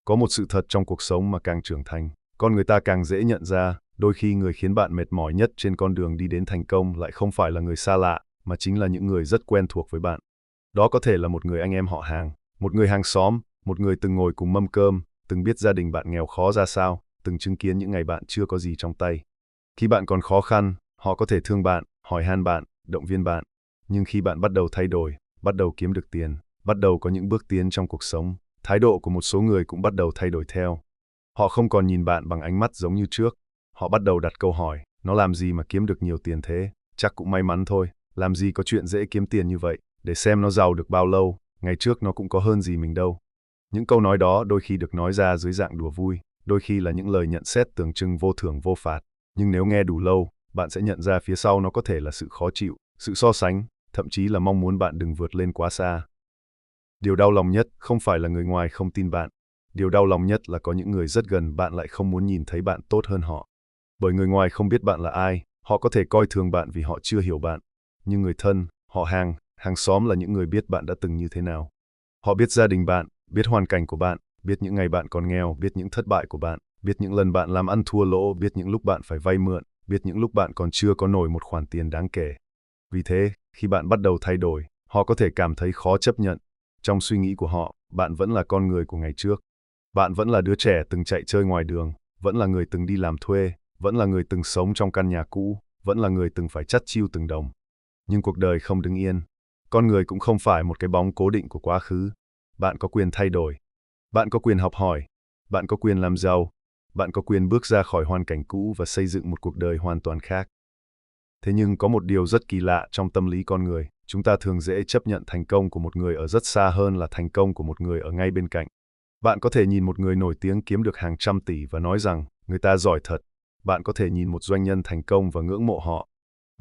Có một sự thật trong cuộc sống mà càng trưởng thành, con người ta càng dễ nhận ra, đôi khi người khiến bạn mệt mỏi nhất trên con đường đi đến thành công lại không phải là người xa lạ, mà chính là những người rất quen thuộc với bạn. Đó có thể là một người anh em họ hàng, một người hàng xóm, một người từng ngồi cùng mâm cơm, từng biết gia đình bạn nghèo khó ra sao, từng chứng kiến những ngày bạn chưa có gì trong tay. Khi bạn còn khó khăn, họ có thể thương bạn, hỏi han bạn, động viên bạn. Nhưng khi bạn bắt đầu thay đổi, bắt đầu kiếm được tiền, bắt đầu có những bước tiến trong cuộc sống, thái độ của một số người cũng bắt đầu thay đổi theo. Họ không còn nhìn bạn bằng ánh mắt giống như trước. Họ bắt đầu đặt câu hỏi, nó làm gì mà kiếm được nhiều tiền thế? Chắc cũng may mắn thôi, làm gì có chuyện dễ kiếm tiền như vậy, để xem nó giàu được bao lâu, ngày trước nó cũng có hơn gì mình đâu. Những câu nói đó đôi khi được nói ra dưới dạng đùa vui, đôi khi là những lời nhận xét tưởng chừng vô thưởng vô phạt. Nhưng nếu nghe đủ lâu, bạn sẽ nhận ra phía sau nó có thể là sự khó chịu, sự so sánh, thậm chí là mong muốn bạn đừng vượt lên quá xa. Điều đau lòng nhất không phải là người ngoài không tin bạn. Điều đau lòng nhất là có những người rất gần bạn lại không muốn nhìn thấy bạn tốt hơn họ. Bởi người ngoài không biết bạn là ai, họ có thể coi thường bạn vì họ chưa hiểu bạn. Nhưng người thân, họ hàng, hàng xóm là những người biết bạn đã từng như thế nào. Họ biết gia đình bạn, biết hoàn cảnh của bạn, biết những ngày bạn còn nghèo, biết những thất bại của bạn, biết những lần bạn làm ăn thua lỗ, biết những lúc bạn phải vay mượn, biết những lúc bạn còn chưa có nổi một khoản tiền đáng kể. Vì thế, khi bạn bắt đầu thay đổi, họ có thể cảm thấy khó chấp nhận. Trong suy nghĩ của họ, bạn vẫn là con người của ngày trước. Bạn vẫn là đứa trẻ từng chạy chơi ngoài đường, vẫn là người từng đi làm thuê, vẫn là người từng sống trong căn nhà cũ, vẫn là người từng phải chắt chiu từng đồng. Nhưng cuộc đời không đứng yên. Con người cũng không phải một cái bóng cố định của quá khứ. Bạn có quyền thay đổi. Bạn có quyền học hỏi. Bạn có quyền làm giàu. Bạn có quyền bước ra khỏi hoàn cảnh cũ và xây dựng một cuộc đời hoàn toàn khác. Thế nhưng có một điều rất kỳ lạ trong tâm lý con người. Chúng ta thường dễ chấp nhận thành công của một người ở rất xa hơn là thành công của một người ở ngay bên cạnh. Bạn có thể nhìn một người nổi tiếng kiếm được hàng trăm tỷ và nói rằng người ta giỏi thật. Bạn có thể nhìn một doanh nhân thành công và ngưỡng mộ họ.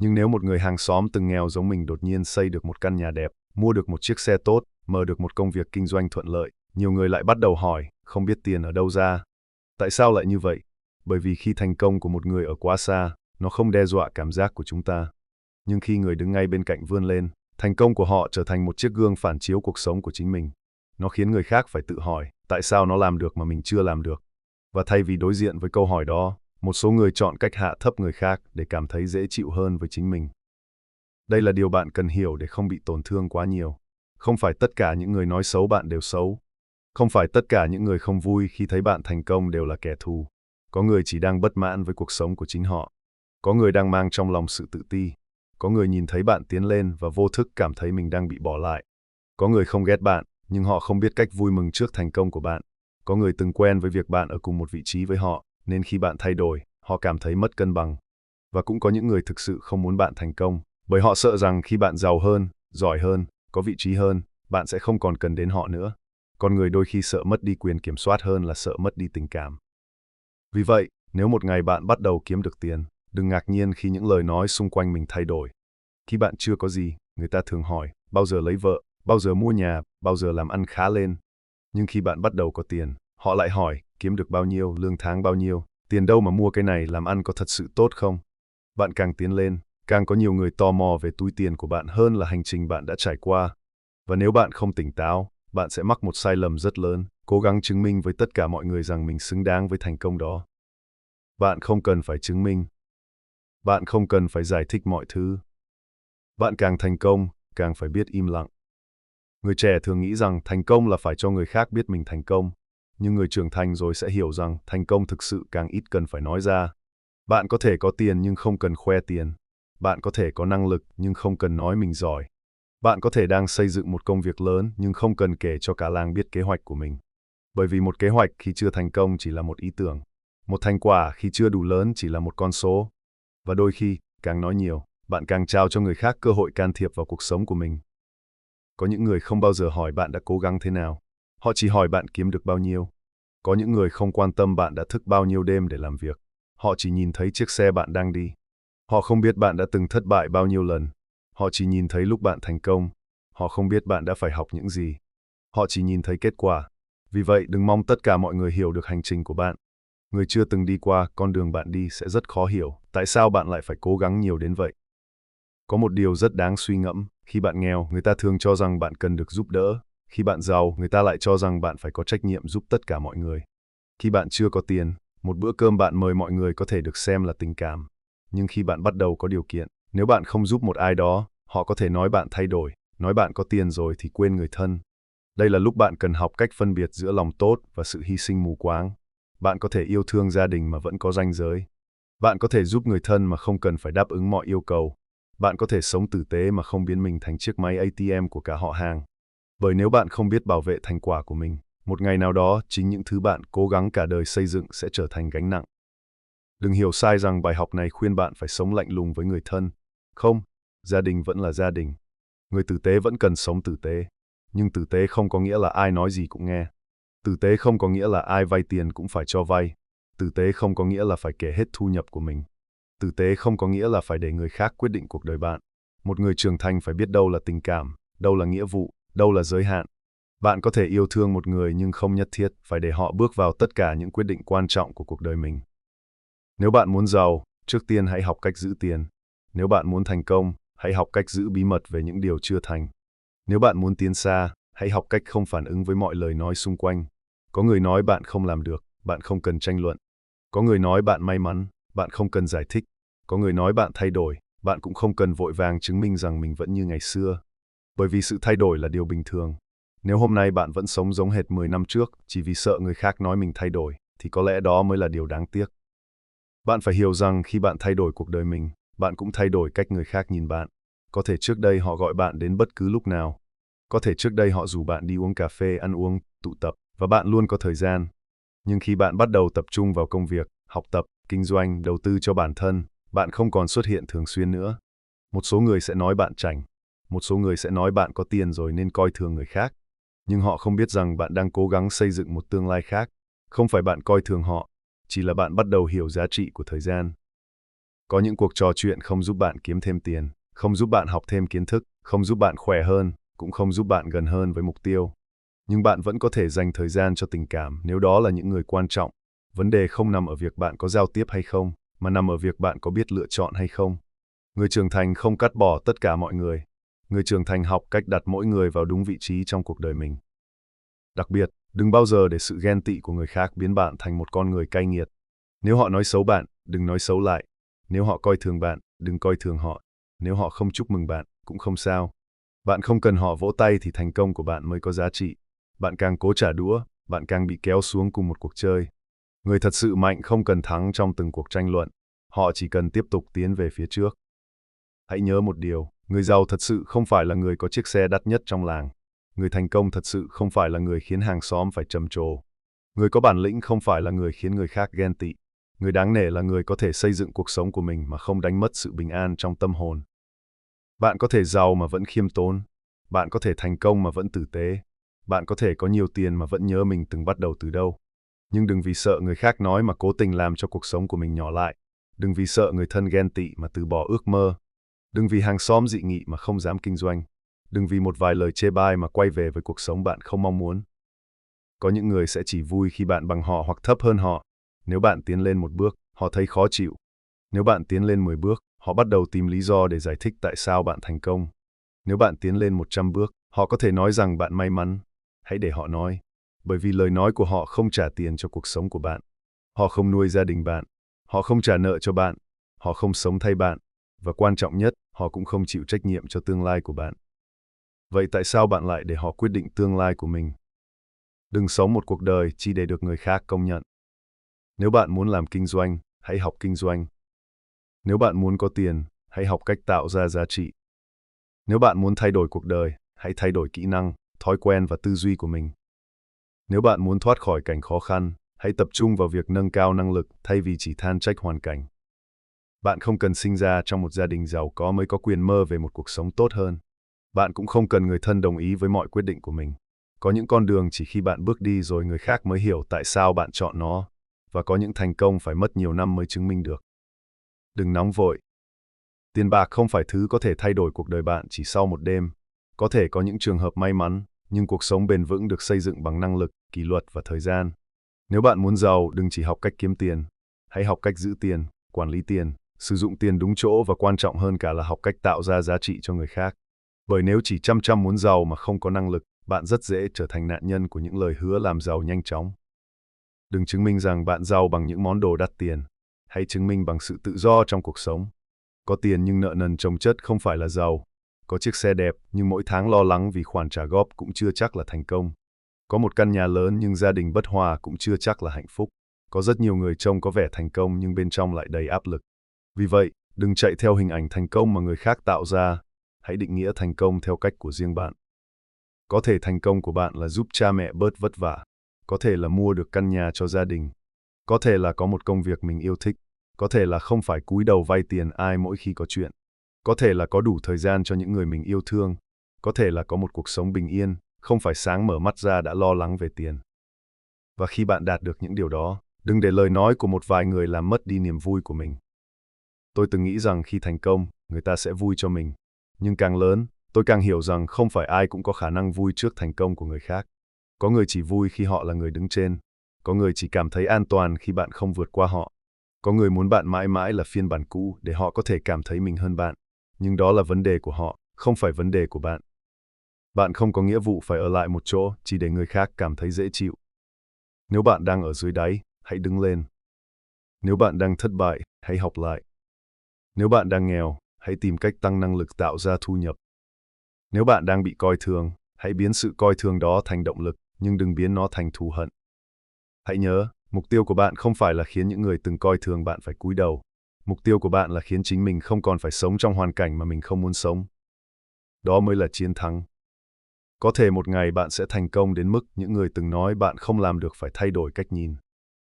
Nhưng nếu một người hàng xóm từng nghèo giống mình đột nhiên xây được một căn nhà đẹp, mua được một chiếc xe tốt, mở được một công việc kinh doanh thuận lợi, nhiều người lại bắt đầu hỏi, không biết tiền ở đâu ra. Tại sao lại như vậy? Bởi vì khi thành công của một người ở quá xa, nó không đe dọa cảm giác của chúng ta. Nhưng khi người đứng ngay bên cạnh vươn lên, thành công của họ trở thành một chiếc gương phản chiếu cuộc sống của chính mình. Nó khiến người khác phải tự hỏi, tại sao nó làm được mà mình chưa làm được? Và thay vì đối diện với câu hỏi đó, một số người chọn cách hạ thấp người khác để cảm thấy dễ chịu hơn với chính mình. Đây là điều bạn cần hiểu để không bị tổn thương quá nhiều. Không phải tất cả những người nói xấu bạn đều xấu. Không phải tất cả những người không vui khi thấy bạn thành công đều là kẻ thù. Có người chỉ đang bất mãn với cuộc sống của chính họ. Có người đang mang trong lòng sự tự ti. Có người nhìn thấy bạn tiến lên và vô thức cảm thấy mình đang bị bỏ lại. Có người không ghét bạn, nhưng họ không biết cách vui mừng trước thành công của bạn. Có người từng quen với việc bạn ở cùng một vị trí với họ, nên khi bạn thay đổi, họ cảm thấy mất cân bằng. Và cũng có những người thực sự không muốn bạn thành công, bởi họ sợ rằng khi bạn giàu hơn, giỏi hơn, có vị trí hơn, bạn sẽ không còn cần đến họ nữa. Con người đôi khi sợ mất đi quyền kiểm soát hơn là sợ mất đi tình cảm. Vì vậy, nếu một ngày bạn bắt đầu kiếm được tiền, đừng ngạc nhiên khi những lời nói xung quanh mình thay đổi. Khi bạn chưa có gì, người ta thường hỏi, bao giờ lấy vợ, bao giờ mua nhà, bao giờ làm ăn khá lên. Nhưng khi bạn bắt đầu có tiền, họ lại hỏi, kiếm được bao nhiêu, lương tháng bao nhiêu, tiền đâu mà mua cái này, làm ăn có thật sự tốt không? Bạn càng tiến lên, càng có nhiều người tò mò về túi tiền của bạn hơn là hành trình bạn đã trải qua. Và nếu bạn không tỉnh táo, bạn sẽ mắc một sai lầm rất lớn, cố gắng chứng minh với tất cả mọi người rằng mình xứng đáng với thành công đó. Bạn không cần phải chứng minh. Bạn không cần phải giải thích mọi thứ. Bạn càng thành công, càng phải biết im lặng. Người trẻ thường nghĩ rằng thành công là phải cho người khác biết mình thành công. Nhưng người trưởng thành rồi sẽ hiểu rằng thành công thực sự càng ít cần phải nói ra. Bạn có thể có tiền nhưng không cần khoe tiền. Bạn có thể có năng lực nhưng không cần nói mình giỏi. Bạn có thể đang xây dựng một công việc lớn nhưng không cần kể cho cả làng biết kế hoạch của mình. Bởi vì một kế hoạch khi chưa thành công chỉ là một ý tưởng. Một thành quả khi chưa đủ lớn chỉ là một con số. Và đôi khi, càng nói nhiều, bạn càng trao cho người khác cơ hội can thiệp vào cuộc sống của mình. Có những người không bao giờ hỏi bạn đã cố gắng thế nào. Họ chỉ hỏi bạn kiếm được bao nhiêu. Có những người không quan tâm bạn đã thức bao nhiêu đêm để làm việc. Họ chỉ nhìn thấy chiếc xe bạn đang đi. Họ không biết bạn đã từng thất bại bao nhiêu lần. Họ chỉ nhìn thấy lúc bạn thành công. Họ không biết bạn đã phải học những gì. Họ chỉ nhìn thấy kết quả. Vì vậy, đừng mong tất cả mọi người hiểu được hành trình của bạn. Người chưa từng đi qua con đường bạn đi sẽ rất khó hiểu tại sao bạn lại phải cố gắng nhiều đến vậy. Có một điều rất đáng suy ngẫm, khi bạn nghèo, người ta thường cho rằng bạn cần được giúp đỡ. Khi bạn giàu, người ta lại cho rằng bạn phải có trách nhiệm giúp tất cả mọi người. Khi bạn chưa có tiền, một bữa cơm bạn mời mọi người có thể được xem là tình cảm. Nhưng khi bạn bắt đầu có điều kiện, nếu bạn không giúp một ai đó, họ có thể nói bạn thay đổi, nói bạn có tiền rồi thì quên người thân. Đây là lúc bạn cần học cách phân biệt giữa lòng tốt và sự hy sinh mù quáng. Bạn có thể yêu thương gia đình mà vẫn có ranh giới. Bạn có thể giúp người thân mà không cần phải đáp ứng mọi yêu cầu. Bạn có thể sống tử tế mà không biến mình thành chiếc máy ATM của cả họ hàng. Bởi nếu bạn không biết bảo vệ thành quả của mình, một ngày nào đó chính những thứ bạn cố gắng cả đời xây dựng sẽ trở thành gánh nặng. Đừng hiểu sai rằng bài học này khuyên bạn phải sống lạnh lùng với người thân. Không, gia đình vẫn là gia đình. Người tử tế vẫn cần sống tử tế. Nhưng tử tế không có nghĩa là ai nói gì cũng nghe. Tử tế không có nghĩa là ai vay tiền cũng phải cho vay. Tử tế không có nghĩa là phải kể hết thu nhập của mình. Tử tế không có nghĩa là phải để người khác quyết định cuộc đời bạn. Một người trưởng thành phải biết đâu là tình cảm, đâu là nghĩa vụ, đâu là giới hạn. Bạn có thể yêu thương một người nhưng không nhất thiết phải để họ bước vào tất cả những quyết định quan trọng của cuộc đời mình. Nếu bạn muốn giàu, trước tiên hãy học cách giữ tiền. Nếu bạn muốn thành công, hãy học cách giữ bí mật về những điều chưa thành. Nếu bạn muốn tiến xa, hãy học cách không phản ứng với mọi lời nói xung quanh. Có người nói bạn không làm được, bạn không cần tranh luận. Có người nói bạn may mắn, bạn không cần giải thích. Có người nói bạn thay đổi, bạn cũng không cần vội vàng chứng minh rằng mình vẫn như ngày xưa. Bởi vì sự thay đổi là điều bình thường. Nếu hôm nay bạn vẫn sống giống hệt 10 năm trước chỉ vì sợ người khác nói mình thay đổi, thì có lẽ đó mới là điều đáng tiếc. Bạn phải hiểu rằng khi bạn thay đổi cuộc đời mình, bạn cũng thay đổi cách người khác nhìn bạn. Có thể trước đây họ gọi bạn đến bất cứ lúc nào. Có thể trước đây họ rủ bạn đi uống cà phê, ăn uống, tụ tập, và bạn luôn có thời gian. Nhưng khi bạn bắt đầu tập trung vào công việc, học tập, kinh doanh, đầu tư cho bản thân, bạn không còn xuất hiện thường xuyên nữa. Một số người sẽ nói bạn chảnh. Một số người sẽ nói bạn có tiền rồi nên coi thường người khác. Nhưng họ không biết rằng bạn đang cố gắng xây dựng một tương lai khác. Không phải bạn coi thường họ, chỉ là bạn bắt đầu hiểu giá trị của thời gian. Có những cuộc trò chuyện không giúp bạn kiếm thêm tiền, không giúp bạn học thêm kiến thức, không giúp bạn khỏe hơn, cũng không giúp bạn gần hơn với mục tiêu. Nhưng bạn vẫn có thể dành thời gian cho tình cảm nếu đó là những người quan trọng. Vấn đề không nằm ở việc bạn có giao tiếp hay không, mà nằm ở việc bạn có biết lựa chọn hay không. Người trưởng thành không cắt bỏ tất cả mọi người. Người trưởng thành học cách đặt mỗi người vào đúng vị trí trong cuộc đời mình. Đặc biệt, đừng bao giờ để sự ghen tị của người khác biến bạn thành một con người cay nghiệt. Nếu họ nói xấu bạn, đừng nói xấu lại. Nếu họ coi thường bạn, đừng coi thường họ. Nếu họ không chúc mừng bạn, cũng không sao. Bạn không cần họ vỗ tay thì thành công của bạn mới có giá trị. Bạn càng cố trả đũa, bạn càng bị kéo xuống cùng một cuộc chơi. Người thật sự mạnh không cần thắng trong từng cuộc tranh luận. Họ chỉ cần tiếp tục tiến về phía trước. Hãy nhớ một điều, người giàu thật sự không phải là người có chiếc xe đắt nhất trong làng. Người thành công thật sự không phải là người khiến hàng xóm phải trầm trồ. Người có bản lĩnh không phải là người khiến người khác ghen tị. Người đáng nể là người có thể xây dựng cuộc sống của mình mà không đánh mất sự bình an trong tâm hồn. Bạn có thể giàu mà vẫn khiêm tốn. Bạn có thể thành công mà vẫn tử tế. Bạn có thể có nhiều tiền mà vẫn nhớ mình từng bắt đầu từ đâu. Nhưng đừng vì sợ người khác nói mà cố tình làm cho cuộc sống của mình nhỏ lại. Đừng vì sợ người thân ghen tị mà từ bỏ ước mơ. Đừng vì hàng xóm dị nghị mà không dám kinh doanh. Đừng vì một vài lời chê bai mà quay về với cuộc sống bạn không mong muốn. Có những người sẽ chỉ vui khi bạn bằng họ hoặc thấp hơn họ. Nếu bạn tiến lên một bước, họ thấy khó chịu. Nếu bạn tiến lên 10 bước, họ bắt đầu tìm lý do để giải thích tại sao bạn thành công. Nếu bạn tiến lên 100 bước, họ có thể nói rằng bạn may mắn. Hãy để họ nói. Bởi vì lời nói của họ không trả tiền cho cuộc sống của bạn. Họ không nuôi gia đình bạn. Họ không trả nợ cho bạn. Họ không sống thay bạn. Và quan trọng nhất, họ cũng không chịu trách nhiệm cho tương lai của bạn. Vậy tại sao bạn lại để họ quyết định tương lai của mình? Đừng sống một cuộc đời chỉ để được người khác công nhận. Nếu bạn muốn làm kinh doanh, hãy học kinh doanh. Nếu bạn muốn có tiền, hãy học cách tạo ra giá trị. Nếu bạn muốn thay đổi cuộc đời, hãy thay đổi kỹ năng, thói quen và tư duy của mình. Nếu bạn muốn thoát khỏi cảnh khó khăn, hãy tập trung vào việc nâng cao năng lực thay vì chỉ than trách hoàn cảnh. Bạn không cần sinh ra trong một gia đình giàu có mới có quyền mơ về một cuộc sống tốt hơn. Bạn cũng không cần người thân đồng ý với mọi quyết định của mình. Có những con đường chỉ khi bạn bước đi rồi người khác mới hiểu tại sao bạn chọn nó, và có những thành công phải mất nhiều năm mới chứng minh được. Đừng nóng vội. Tiền bạc không phải thứ có thể thay đổi cuộc đời bạn chỉ sau một đêm. Có thể có những trường hợp may mắn, nhưng cuộc sống bền vững được xây dựng bằng năng lực, kỷ luật và thời gian. Nếu bạn muốn giàu, đừng chỉ học cách kiếm tiền. Hãy học cách giữ tiền, quản lý tiền, sử dụng tiền đúng chỗ và quan trọng hơn cả là học cách tạo ra giá trị cho người khác. Bởi nếu chỉ chăm chăm muốn giàu mà không có năng lực, bạn rất dễ trở thành nạn nhân của những lời hứa làm giàu nhanh chóng. Đừng chứng minh rằng bạn giàu bằng những món đồ đắt tiền. Hãy chứng minh bằng sự tự do trong cuộc sống. Có tiền nhưng nợ nần chồng chất không phải là giàu. Có chiếc xe đẹp nhưng mỗi tháng lo lắng vì khoản trả góp cũng chưa chắc là thành công. Có một căn nhà lớn nhưng gia đình bất hòa cũng chưa chắc là hạnh phúc. Có rất nhiều người trông có vẻ thành công nhưng bên trong lại đầy áp lực. Vì vậy, đừng chạy theo hình ảnh thành công mà người khác tạo ra. Hãy định nghĩa thành công theo cách của riêng bạn. Có thể thành công của bạn là giúp cha mẹ bớt vất vả. Có thể là mua được căn nhà cho gia đình. Có thể là có một công việc mình yêu thích. Có thể là không phải cúi đầu vay tiền ai mỗi khi có chuyện. Có thể là có đủ thời gian cho những người mình yêu thương. Có thể là có một cuộc sống bình yên, không phải sáng mở mắt ra đã lo lắng về tiền. Và khi bạn đạt được những điều đó, đừng để lời nói của một vài người làm mất đi niềm vui của mình. Tôi từng nghĩ rằng khi thành công, người ta sẽ vui cho mình. Nhưng càng lớn, tôi càng hiểu rằng không phải ai cũng có khả năng vui trước thành công của người khác. Có người chỉ vui khi họ là người đứng trên. Có người chỉ cảm thấy an toàn khi bạn không vượt qua họ. Có người muốn bạn mãi mãi là phiên bản cũ để họ có thể cảm thấy mình hơn bạn. Nhưng đó là vấn đề của họ, không phải vấn đề của bạn. Bạn không có nghĩa vụ phải ở lại một chỗ chỉ để người khác cảm thấy dễ chịu. Nếu bạn đang ở dưới đáy, hãy đứng lên. Nếu bạn đang thất bại, hãy học lại. Nếu bạn đang nghèo, hãy tìm cách tăng năng lực tạo ra thu nhập. Nếu bạn đang bị coi thường, hãy biến sự coi thường đó thành động lực, nhưng đừng biến nó thành thù hận. Hãy nhớ, mục tiêu của bạn không phải là khiến những người từng coi thường bạn phải cúi đầu. Mục tiêu của bạn là khiến chính mình không còn phải sống trong hoàn cảnh mà mình không muốn sống. Đó mới là chiến thắng. Có thể một ngày bạn sẽ thành công đến mức những người từng nói bạn không làm được phải thay đổi cách nhìn.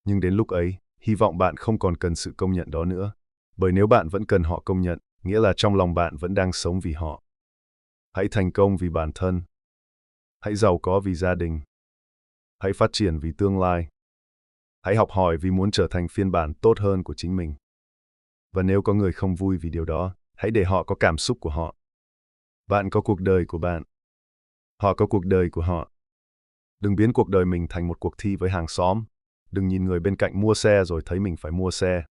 Nhưng đến lúc ấy, hy vọng bạn không còn cần sự công nhận đó nữa. Bởi nếu bạn vẫn cần họ công nhận, nghĩa là trong lòng bạn vẫn đang sống vì họ. Hãy thành công vì bản thân. Hãy giàu có vì gia đình. Hãy phát triển vì tương lai. Hãy học hỏi vì muốn trở thành phiên bản tốt hơn của chính mình. Và nếu có người không vui vì điều đó, hãy để họ có cảm xúc của họ. Bạn có cuộc đời của bạn. Họ có cuộc đời của họ. Đừng biến cuộc đời mình thành một cuộc thi với hàng xóm. Đừng nhìn người bên cạnh mua xe rồi thấy mình phải mua xe.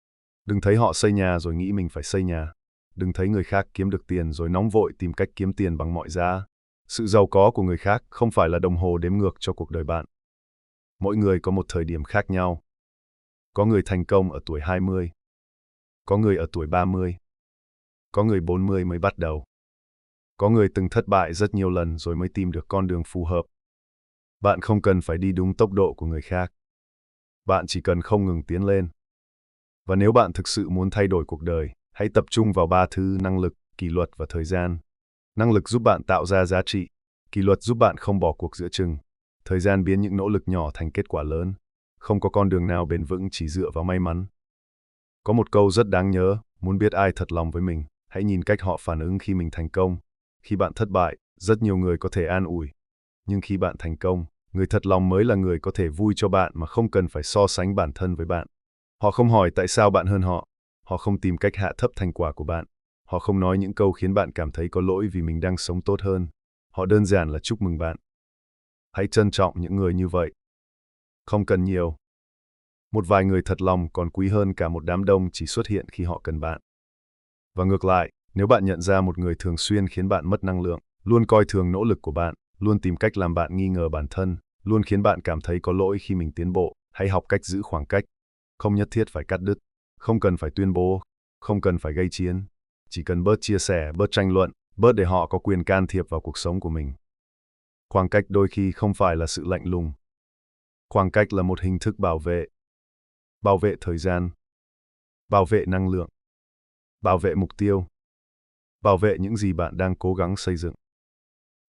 Đừng thấy họ xây nhà rồi nghĩ mình phải xây nhà. Đừng thấy người khác kiếm được tiền rồi nóng vội tìm cách kiếm tiền bằng mọi giá. Sự giàu có của người khác không phải là đồng hồ đếm ngược cho cuộc đời bạn. Mỗi người có một thời điểm khác nhau. Có người thành công ở tuổi 20. Có người ở tuổi 30. Có người 40 mới bắt đầu. Có người từng thất bại rất nhiều lần rồi mới tìm được con đường phù hợp. Bạn không cần phải đi đúng tốc độ của người khác. Bạn chỉ cần không ngừng tiến lên. Và nếu bạn thực sự muốn thay đổi cuộc đời, hãy tập trung vào 3 thứ: năng lực, kỷ luật và thời gian. Năng lực giúp bạn tạo ra giá trị. Kỷ luật giúp bạn không bỏ cuộc giữa chừng. Thời gian biến những nỗ lực nhỏ thành kết quả lớn. Không có con đường nào bền vững chỉ dựa vào may mắn. Có một câu rất đáng nhớ, muốn biết ai thật lòng với mình, hãy nhìn cách họ phản ứng khi mình thành công. Khi bạn thất bại, rất nhiều người có thể an ủi. Nhưng khi bạn thành công, người thật lòng mới là người có thể vui cho bạn mà không cần phải so sánh bản thân với bạn. Họ không hỏi tại sao bạn hơn họ. Họ không tìm cách hạ thấp thành quả của bạn. Họ không nói những câu khiến bạn cảm thấy có lỗi vì mình đang sống tốt hơn. Họ đơn giản là chúc mừng bạn. Hãy trân trọng những người như vậy. Không cần nhiều. Một vài người thật lòng còn quý hơn cả một đám đông chỉ xuất hiện khi họ cần bạn. Và ngược lại, nếu bạn nhận ra một người thường xuyên khiến bạn mất năng lượng, luôn coi thường nỗ lực của bạn, luôn tìm cách làm bạn nghi ngờ bản thân, luôn khiến bạn cảm thấy có lỗi khi mình tiến bộ, hãy học cách giữ khoảng cách. Không nhất thiết phải cắt đứt, không cần phải tuyên bố, không cần phải gây chiến. Chỉ cần bớt chia sẻ, bớt tranh luận, bớt để họ có quyền can thiệp vào cuộc sống của mình. Khoảng cách đôi khi không phải là sự lạnh lùng. Khoảng cách là một hình thức bảo vệ. Bảo vệ thời gian. Bảo vệ năng lượng. Bảo vệ mục tiêu. Bảo vệ những gì bạn đang cố gắng xây dựng.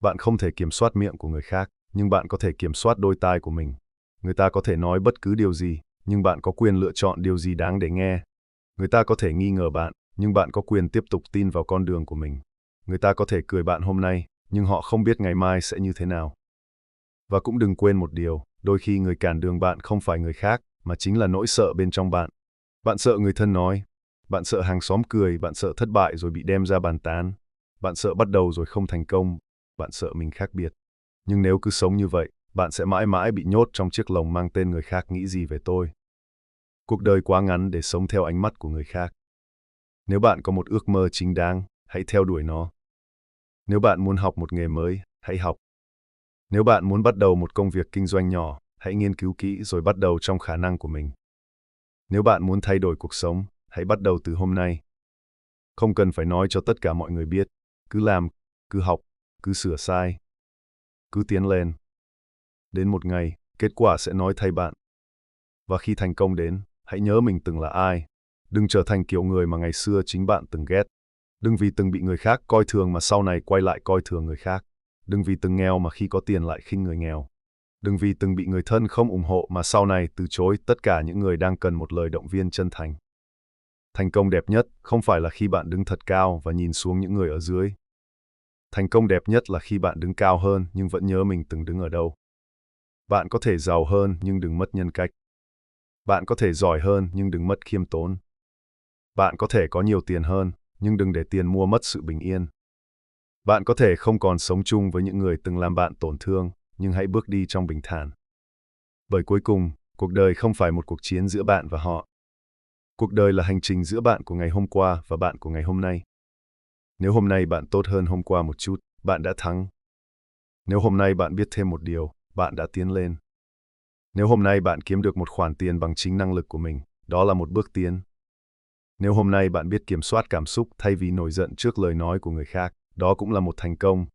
Bạn không thể kiểm soát miệng của người khác, nhưng bạn có thể kiểm soát đôi tai của mình. Người ta có thể nói bất cứ điều gì, nhưng bạn có quyền lựa chọn điều gì đáng để nghe. Người ta có thể nghi ngờ bạn, nhưng bạn có quyền tiếp tục tin vào con đường của mình. Người ta có thể cười bạn hôm nay, nhưng họ không biết ngày mai sẽ như thế nào. Và cũng đừng quên một điều, đôi khi người cản đường bạn không phải người khác, mà chính là nỗi sợ bên trong bạn. Bạn sợ người thân nói, bạn sợ hàng xóm cười, bạn sợ thất bại rồi bị đem ra bàn tán. Bạn sợ bắt đầu rồi không thành công, bạn sợ mình khác biệt. Nhưng nếu cứ sống như vậy, bạn sẽ mãi mãi bị nhốt trong chiếc lồng mang tên người khác nghĩ gì về tôi. Cuộc đời quá ngắn để sống theo ánh mắt của người khác. Nếu bạn có một ước mơ chính đáng, hãy theo đuổi nó. Nếu bạn muốn học một nghề mới, hãy học. Nếu bạn muốn bắt đầu một công việc kinh doanh nhỏ, hãy nghiên cứu kỹ rồi bắt đầu trong khả năng của mình. Nếu bạn muốn thay đổi cuộc sống, hãy bắt đầu từ hôm nay. Không cần phải nói cho tất cả mọi người biết. Cứ làm, cứ học, cứ sửa sai. Cứ tiến lên. Đến một ngày, kết quả sẽ nói thay bạn. Và khi thành công đến, hãy nhớ mình từng là ai. Đừng trở thành kiểu người mà ngày xưa chính bạn từng ghét. Đừng vì từng bị người khác coi thường mà sau này quay lại coi thường người khác. Đừng vì từng nghèo mà khi có tiền lại khinh người nghèo. Đừng vì từng bị người thân không ủng hộ mà sau này từ chối tất cả những người đang cần một lời động viên chân thành. Thành công đẹp nhất không phải là khi bạn đứng thật cao và nhìn xuống những người ở dưới. Thành công đẹp nhất là khi bạn đứng cao hơn nhưng vẫn nhớ mình từng đứng ở đâu. Bạn có thể giàu hơn nhưng đừng mất nhân cách. Bạn có thể giỏi hơn nhưng đừng mất khiêm tốn. Bạn có thể có nhiều tiền hơn nhưng đừng để tiền mua mất sự bình yên. Bạn có thể không còn sống chung với những người từng làm bạn tổn thương, nhưng hãy bước đi trong bình thản. Bởi cuối cùng, cuộc đời không phải một cuộc chiến giữa bạn và họ. Cuộc đời là hành trình giữa bạn của ngày hôm qua và bạn của ngày hôm nay. Nếu hôm nay bạn tốt hơn hôm qua một chút, bạn đã thắng. Nếu hôm nay bạn biết thêm một điều, bạn đã tiến lên. Nếu hôm nay bạn kiếm được một khoản tiền bằng chính năng lực của mình, đó là một bước tiến. Nếu hôm nay bạn biết kiểm soát cảm xúc thay vì nổi giận trước lời nói của người khác, đó cũng là một thành công.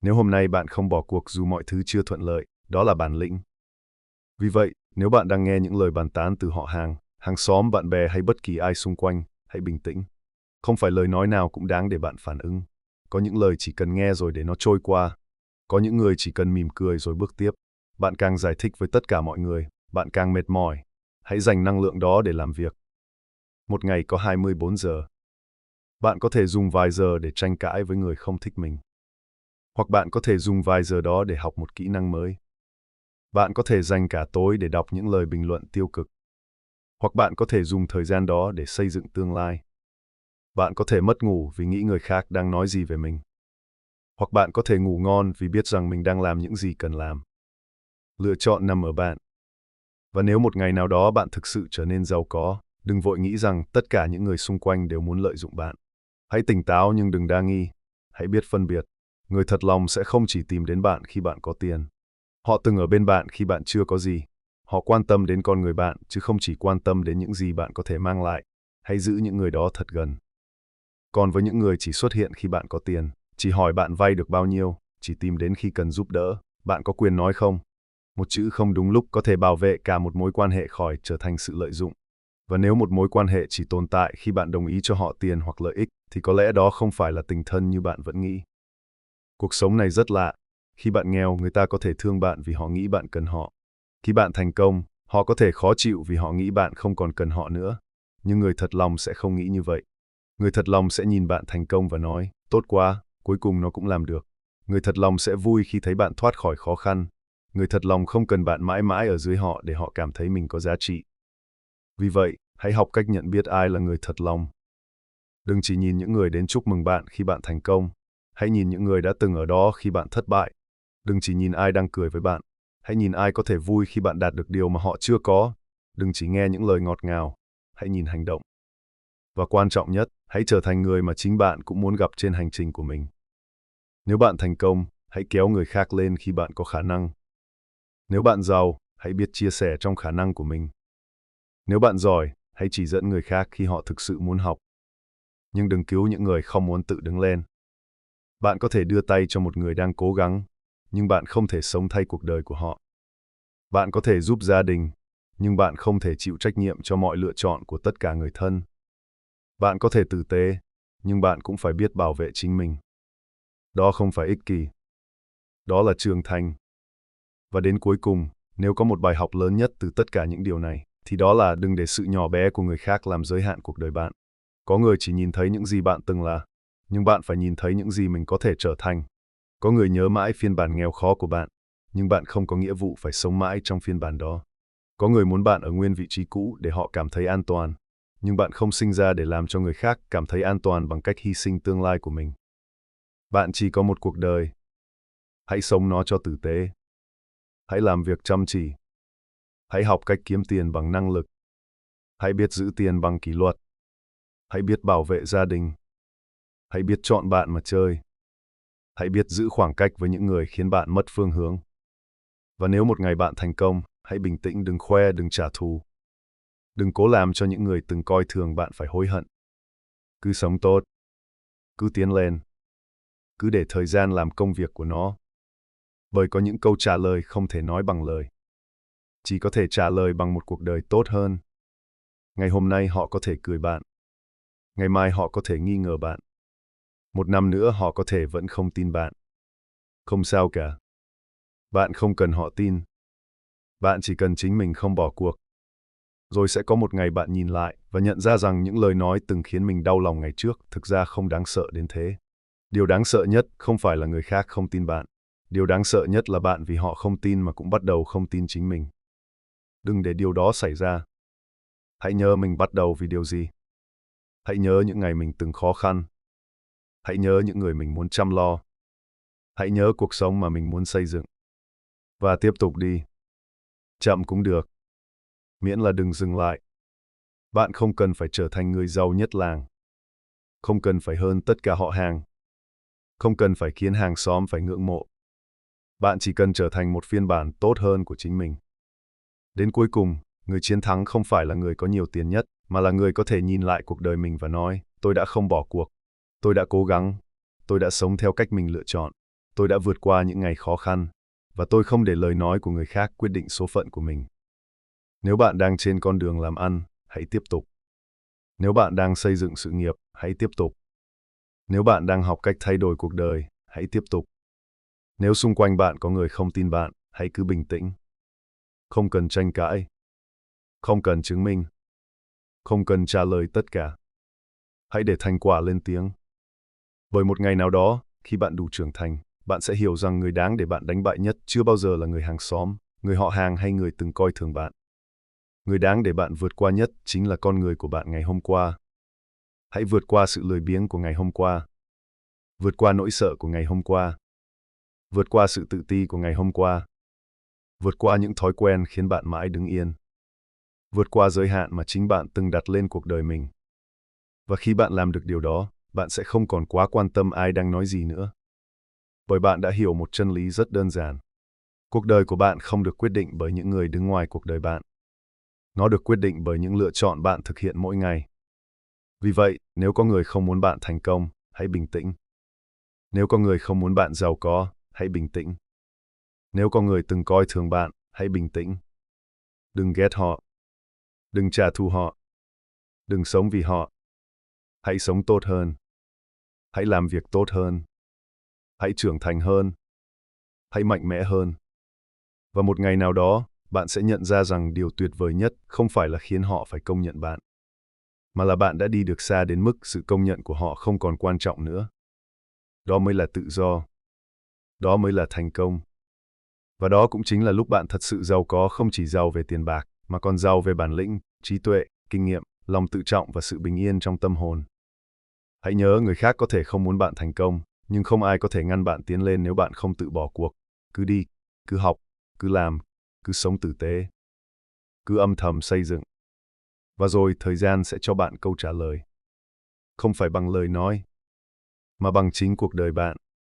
Nếu hôm nay bạn không bỏ cuộc dù mọi thứ chưa thuận lợi, đó là bản lĩnh. Vì vậy, nếu bạn đang nghe những lời bàn tán từ họ hàng xóm, bạn bè hay bất kỳ ai xung quanh, hãy bình tĩnh. Không phải lời nói nào cũng đáng để bạn phản ứng. Có những lời chỉ cần nghe rồi để nó trôi qua. Có những người chỉ cần mỉm cười rồi bước tiếp. Bạn càng giải thích với tất cả mọi người, bạn càng mệt mỏi. Hãy dành năng lượng đó để làm việc. Một ngày có 24 giờ. Bạn có thể dùng vài giờ để tranh cãi với người không thích mình. Hoặc bạn có thể dùng vài giờ đó để học một kỹ năng mới. Bạn có thể dành cả tối để đọc những lời bình luận tiêu cực. Hoặc bạn có thể dùng thời gian đó để xây dựng tương lai. Bạn có thể mất ngủ vì nghĩ người khác đang nói gì về mình. Hoặc bạn có thể ngủ ngon vì biết rằng mình đang làm những gì cần làm. Lựa chọn nằm ở bạn. Và nếu một ngày nào đó bạn thực sự trở nên giàu có, đừng vội nghĩ rằng tất cả những người xung quanh đều muốn lợi dụng bạn. Hãy tỉnh táo nhưng đừng đa nghi. Hãy biết phân biệt. Người thật lòng sẽ không chỉ tìm đến bạn khi bạn có tiền. Họ từng ở bên bạn khi bạn chưa có gì. Họ quan tâm đến con người bạn, chứ không chỉ quan tâm đến những gì bạn có thể mang lại. Hãy giữ những người đó thật gần. Còn với những người chỉ xuất hiện khi bạn có tiền, chỉ hỏi bạn vay được bao nhiêu, chỉ tìm đến khi cần giúp đỡ, bạn có quyền nói không? Một chữ không đúng lúc có thể bảo vệ cả một mối quan hệ khỏi trở thành sự lợi dụng. Và nếu một mối quan hệ chỉ tồn tại khi bạn đồng ý cho họ tiền hoặc lợi ích, thì có lẽ đó không phải là tình thân như bạn vẫn nghĩ. Cuộc sống này rất lạ. Khi bạn nghèo, người ta có thể thương bạn vì họ nghĩ bạn cần họ. Khi bạn thành công, họ có thể khó chịu vì họ nghĩ bạn không còn cần họ nữa. Nhưng người thật lòng sẽ không nghĩ như vậy. Người thật lòng sẽ nhìn bạn thành công và nói, tốt quá, cuối cùng nó cũng làm được. Người thật lòng sẽ vui khi thấy bạn thoát khỏi khó khăn. Người thật lòng không cần bạn mãi mãi ở dưới họ để họ cảm thấy mình có giá trị. Vì vậy, hãy học cách nhận biết ai là người thật lòng. Đừng chỉ nhìn những người đến chúc mừng bạn khi bạn thành công. Hãy nhìn những người đã từng ở đó khi bạn thất bại. Đừng chỉ nhìn ai đang cười với bạn. Hãy nhìn ai có thể vui khi bạn đạt được điều mà họ chưa có. Đừng chỉ nghe những lời ngọt ngào. Hãy nhìn hành động. Và quan trọng nhất, hãy trở thành người mà chính bạn cũng muốn gặp trên hành trình của mình. Nếu bạn thành công, hãy kéo người khác lên khi bạn có khả năng. Nếu bạn giàu, hãy biết chia sẻ trong khả năng của mình. Nếu bạn giỏi, hãy chỉ dẫn người khác khi họ thực sự muốn học. Nhưng đừng cứu những người không muốn tự đứng lên. Bạn có thể đưa tay cho một người đang cố gắng, nhưng bạn không thể sống thay cuộc đời của họ. Bạn có thể giúp gia đình, nhưng bạn không thể chịu trách nhiệm cho mọi lựa chọn của tất cả người thân. Bạn có thể tử tế, nhưng bạn cũng phải biết bảo vệ chính mình. Đó không phải ích kỷ. Đó là trưởng thành. Và đến cuối cùng, nếu có một bài học lớn nhất từ tất cả những điều này, thì đó là đừng để sự nhỏ bé của người khác làm giới hạn cuộc đời bạn. Có người chỉ nhìn thấy những gì bạn từng là, nhưng bạn phải nhìn thấy những gì mình có thể trở thành. Có người nhớ mãi phiên bản nghèo khó của bạn, nhưng bạn không có nghĩa vụ phải sống mãi trong phiên bản đó. Có người muốn bạn ở nguyên vị trí cũ để họ cảm thấy an toàn, nhưng bạn không sinh ra để làm cho người khác cảm thấy an toàn bằng cách hy sinh tương lai của mình. Bạn chỉ có một cuộc đời. Hãy sống nó cho tử tế. Hãy làm việc chăm chỉ. Hãy học cách kiếm tiền bằng năng lực. Hãy biết giữ tiền bằng kỷ luật. Hãy biết bảo vệ gia đình. Hãy biết chọn bạn mà chơi. Hãy biết giữ khoảng cách với những người khiến bạn mất phương hướng. Và nếu một ngày bạn thành công, hãy bình tĩnh, đừng khoe, đừng trả thù. Đừng cố làm cho những người từng coi thường bạn phải hối hận. Cứ sống tốt. Cứ tiến lên. Cứ để thời gian làm công việc của nó. Bởi có những câu trả lời không thể nói bằng lời. Chỉ có thể trả lời bằng một cuộc đời tốt hơn. Ngày hôm nay họ có thể cười bạn. Ngày mai họ có thể nghi ngờ bạn. Một năm nữa họ có thể vẫn không tin bạn. Không sao cả. Bạn không cần họ tin. Bạn chỉ cần chính mình không bỏ cuộc. Rồi sẽ có một ngày bạn nhìn lại và nhận ra rằng những lời nói từng khiến mình đau lòng ngày trước thực ra không đáng sợ đến thế. Điều đáng sợ nhất không phải là người khác không tin bạn. Điều đáng sợ nhất là bạn vì họ không tin mà cũng bắt đầu không tin chính mình. Đừng để điều đó xảy ra. Hãy nhớ mình bắt đầu vì điều gì. Hãy nhớ những ngày mình từng khó khăn. Hãy nhớ những người mình muốn chăm lo. Hãy nhớ cuộc sống mà mình muốn xây dựng. Và tiếp tục đi. Chậm cũng được. Miễn là đừng dừng lại. Bạn không cần phải trở thành người giàu nhất làng. Không cần phải hơn tất cả họ hàng. Không cần phải khiến hàng xóm phải ngưỡng mộ. Bạn chỉ cần trở thành một phiên bản tốt hơn của chính mình. Đến cuối cùng, người chiến thắng không phải là người có nhiều tiền nhất, mà là người có thể nhìn lại cuộc đời mình và nói, tôi đã không bỏ cuộc. Tôi đã cố gắng. Tôi đã sống theo cách mình lựa chọn. Tôi đã vượt qua những ngày khó khăn. Và tôi không để lời nói của người khác quyết định số phận của mình. Nếu bạn đang trên con đường làm ăn, hãy tiếp tục. Nếu bạn đang xây dựng sự nghiệp, hãy tiếp tục. Nếu bạn đang học cách thay đổi cuộc đời, hãy tiếp tục. Nếu xung quanh bạn có người không tin bạn, hãy cứ bình tĩnh. Không cần tranh cãi. Không cần chứng minh. Không cần trả lời tất cả. Hãy để thành quả lên tiếng. Bởi một ngày nào đó, khi bạn đủ trưởng thành, bạn sẽ hiểu rằng người đáng để bạn đánh bại nhất chưa bao giờ là người hàng xóm, người họ hàng hay người từng coi thường bạn. Người đáng để bạn vượt qua nhất chính là con người của bạn ngày hôm qua. Hãy vượt qua sự lười biếng của ngày hôm qua. Vượt qua nỗi sợ của ngày hôm qua. Vượt qua sự tự ti của ngày hôm qua. Vượt qua những thói quen khiến bạn mãi đứng yên. Vượt qua giới hạn mà chính bạn từng đặt lên cuộc đời mình. Và khi bạn làm được điều đó, bạn sẽ không còn quá quan tâm ai đang nói gì nữa. Bởi bạn đã hiểu một chân lý rất đơn giản. Cuộc đời của bạn không được quyết định bởi những người đứng ngoài cuộc đời bạn. Nó được quyết định bởi những lựa chọn bạn thực hiện mỗi ngày. Vì vậy, nếu có người không muốn bạn thành công, hãy bình tĩnh. Nếu có người không muốn bạn giàu có, hãy bình tĩnh. Nếu có người từng coi thường bạn, hãy bình tĩnh. Đừng ghét họ. Đừng trả thù họ. Đừng sống vì họ. Hãy sống tốt hơn. Hãy làm việc tốt hơn. Hãy trưởng thành hơn. Hãy mạnh mẽ hơn. Và một ngày nào đó, bạn sẽ nhận ra rằng điều tuyệt vời nhất không phải là khiến họ phải công nhận bạn, mà là bạn đã đi được xa đến mức sự công nhận của họ không còn quan trọng nữa. Đó mới là tự do. Đó mới là thành công. Và đó cũng chính là lúc bạn thật sự giàu có, không chỉ giàu về tiền bạc, mà còn giàu về bản lĩnh, trí tuệ, kinh nghiệm, lòng tự trọng và sự bình yên trong tâm hồn. Hãy nhớ, người khác có thể không muốn bạn thành công, nhưng không ai có thể ngăn bạn tiến lên nếu bạn không tự bỏ cuộc. Cứ đi, cứ học, cứ làm, cứ sống tử tế. Cứ âm thầm xây dựng. Và rồi thời gian sẽ cho bạn câu trả lời. Không phải bằng lời nói, mà bằng chính cuộc đời bạn.